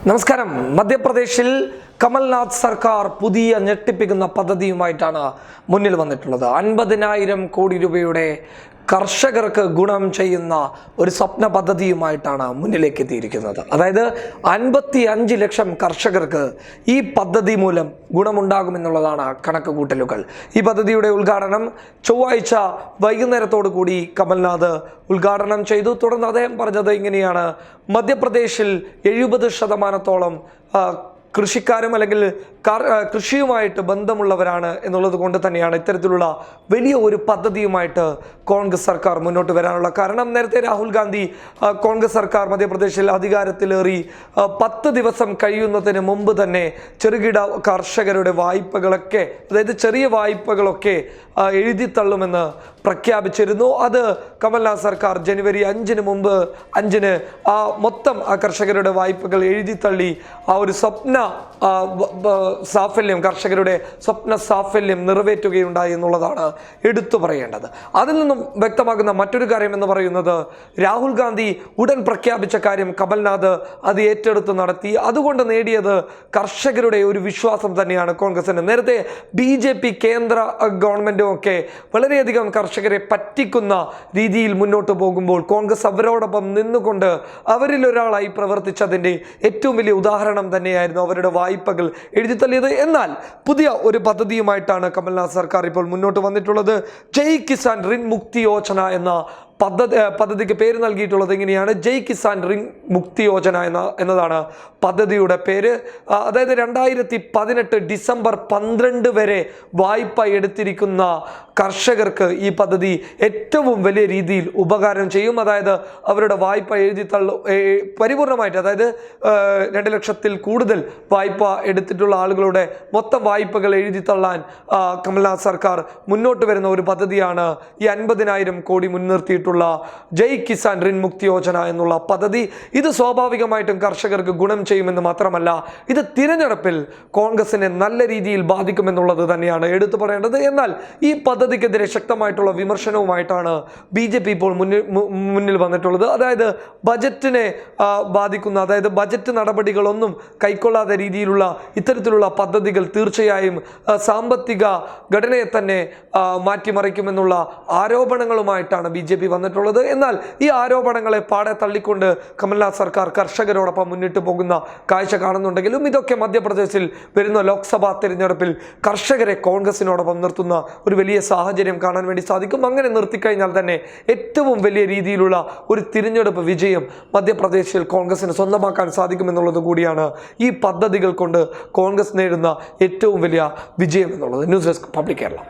നമസ്കാരം. മധ്യപ്രദേശിൽ കമൽനാഥ് സർക്കാർ പുതിയ ഞെട്ടിപ്പിക്കുന്ന പദ്ധതിയുമായിട്ടാണ് മുന്നിൽ വന്നിട്ടുള്ളത്. 50,000 കോടി രൂപയുടെ കർഷകർക്ക് ഗുണം ചെയ്യുന്ന ഒരു സ്വപ്ന പദ്ധതിയുമായിട്ടാണ് മുന്നിലേക്ക് എത്തിയിരിക്കുന്നത്. അതായത് 55 ലക്ഷം കർഷകർക്ക് ഈ പദ്ധതി മൂലം ഗുണമുണ്ടാകുമെന്നുള്ളതാണ് കണക്കുകൂട്ടലുകൾ. ഈ പദ്ധതിയുടെ ഉദ്ഘാടനം ചൊവ്വാഴ്ച വൈകുന്നേരത്തോടു കൂടി കമൽനാഥ് ഉദ്ഘാടനം ചെയ്തു. തുടർന്ന് അദ്ദേഹം പറഞ്ഞത് ഇങ്ങനെയാണ്: മധ്യപ്രദേശിൽ 70% കൃഷിക്കാരും അല്ലെങ്കിൽ കൃഷിയുമായിട്ട് ബന്ധമുള്ളവരാണ് എന്നുള്ളത് കൊണ്ട് തന്നെയാണ് ഇത്തരത്തിലുള്ള വലിയ ഒരു പദ്ധതിയുമായിട്ട് കോൺഗ്രസ് സർക്കാർ മുന്നോട്ട് വരാനുള്ള കാരണം. നേരത്തെ രാഹുൽ ഗാന്ധി കോൺഗ്രസ് സർക്കാർ മധ്യപ്രദേശിൽ അധികാരത്തിലേറി 10 ദിവസം കഴിയുന്നതിന് മുമ്പ് തന്നെ ചെറുകിട കർഷകരുടെ വായ്പകളൊക്കെ, അതായത് ചെറിയ വായ്പകളൊക്കെ എഴുതിത്തള്ളുമെന്ന് പ്രഖ്യാപിച്ചിരുന്നു. അത് കമൽനാഥ് സർക്കാർ ജനുവരി 5-ന് മുമ്പ് 5-ന് മൊത്തം കർഷകരുടെ വായ്പകൾ എഴുതിത്തള്ളി ആ ഒരു സ്വപ്ന സാഫല്യം, കർഷകരുടെ സ്വപ്ന സാഫല്യം നിറവേറ്റുകയുണ്ടായി എന്നുള്ളതാണ് എടുത്തു പറയേണ്ടത്. അതിൽ നിന്നും വ്യക്തമാകുന്ന മറ്റൊരു കാര്യം എന്ന് പറയുന്നത്, രാഹുൽ ഗാന്ധി ഉടൻ പ്രഖ്യാപിച്ച കാര്യം കമൽനാഥ് അത് ഏറ്റെടുത്ത് നടത്തി. അതുകൊണ്ട് നേടിയത് കർഷകരുടെ ഒരു വിശ്വാസം തന്നെയാണ് കോൺഗ്രസിന്. നേരത്തെ BJP കേന്ദ്ര ഗവൺമെന്റും ഒക്കെ വളരെയധികം കർഷകരെ പറ്റിക്കുന്ന രീതിയിൽ മുന്നോട്ട് പോകുമ്പോൾ കോൺഗ്രസ് അവരോടൊപ്പം നിന്നുകൊണ്ട് അവരിൽ ഒരാളായി പ്രവർത്തിച്ചതിൻ്റെ ഏറ്റവും വലിയ ഉദാഹരണം തന്നെയായിരുന്നു അവരുടെ വായ്പകൾ എഴുതിത്തള്ളിയത്. എന്നാൽ പുതിയ ഒരു പദ്ധതിയുമായിട്ടാണ് കമൽനാഥ് സർക്കാർ ഇപ്പോൾ മുന്നോട്ട് വന്നിട്ടുള്ളത്. ജയ് കിസാൻ റിൻ മുക്തി യോജന എന്ന പദ്ധതിക്ക് പേര് നൽകിയിട്ടുള്ളത് ഇങ്ങനെയാണ്: ജയ് കിസാൻ റിൻ മുക്തി യോജന എന്നതാണ് പദ്ധതിയുടെ പേര്. അതായത് 2018 ഡിസംബർ 12 വരെ വായ്പ എടുത്തിരിക്കുന്ന കർഷകർക്ക് ഈ പദ്ധതി ഏറ്റവും വലിയ രീതിയിൽ ഉപകാരം ചെയ്യും. അതായത് അവരുടെ വായ്പ പരിപൂർണമായിട്ട്, അതായത് 2 ലക്ഷത്തിൽ കൂടുതൽ വായ്പ എടുത്തിട്ടുള്ള ആളുകളുടെ മൊത്തം വായ്പകൾ എഴുതിത്തള്ളാൻ കമൽനാഥ് സർക്കാർ മുന്നോട്ട് വരുന്ന ഒരു പദ്ധതിയാണ് ഈ 50,000 കോടി മുൻനിർത്തിയിട്ടുള്ള ജയ് കിസാൻ റിൻ മുക്തി യോജന എന്നുള്ള പദ്ധതി. ഇത് സ്വാഭാവികമായിട്ടും കർഷകർക്ക് ഗുണം ചെയ്യുമെന്ന് മാത്രമല്ല, ഇത് തിരഞ്ഞെടുപ്പിൽ കോൺഗ്രസിനെ നല്ല രീതിയിൽ ബാധിക്കുമെന്നുള്ളത് തന്നെയാണ് എടുത്തു പറയേണ്ടത്. എന്നാൽ ഈ പദ്ധതിക്കെതിരെ ശക്തമായിട്ടുള്ള വിമർശനവുമായിട്ടാണ് BJP ഇപ്പോൾ മുന്നിൽ വന്നിട്ടുള്ളത്. അതായത് ബജറ്റിനെ ബാധിക്കുന്ന, അതായത് ബജറ്റ് നടപടികളൊന്നും കൈക്കൊള്ളാത്ത രീതിയിലുള്ള ഇത്തരത്തിലുള്ള പദ്ധതികൾ തീർച്ചയായും സാമ്പത്തിക ഘടനയെ തന്നെ മാറ്റിമറിക്കുമെന്നുള്ള ആരോപണങ്ങളുമായിട്ടാണ് BJP വന്നിട്ടുള്ളത്. എന്നാൽ ഈ ആരോപണങ്ങളെ പാടെ തള്ളിക്കൊണ്ട് കമൽനാഥ് സർക്കാർ കർഷകരോടൊപ്പം മുന്നിട്ട് പോകുന്ന കാഴ്ച കാണുന്നുണ്ടെങ്കിലും ഇതൊക്കെ മധ്യപ്രദേശിൽ വരുന്ന ലോക്സഭാ തിരഞ്ഞെടുപ്പിൽ കർഷകരെ കോൺഗ്രസിനോടൊപ്പം നിർത്തുന്ന ഒരു വലിയ സാഹചര്യം കാണാൻ വേണ്ടി സാധിക്കും. അങ്ങനെ നിർത്തിക്കഴിഞ്ഞാൽ തന്നെ ഏറ്റവും വലിയ രീതിയിലുള്ള ഒരു തിരഞ്ഞെടുപ്പ് വിജയം മധ്യപ്രദേശിൽ കോൺഗ്രസിന് സ്വന്തമാക്കാൻ സാധിക്കുമെന്നുള്ളത് കൂടിയാണ് ഈ പദ്ധതികൾ കൊണ്ട് കോൺഗ്രസ് നേടുന്ന ഏറ്റവും വലിയ വിജയം എന്നുള്ളത്. News desk public Kerala.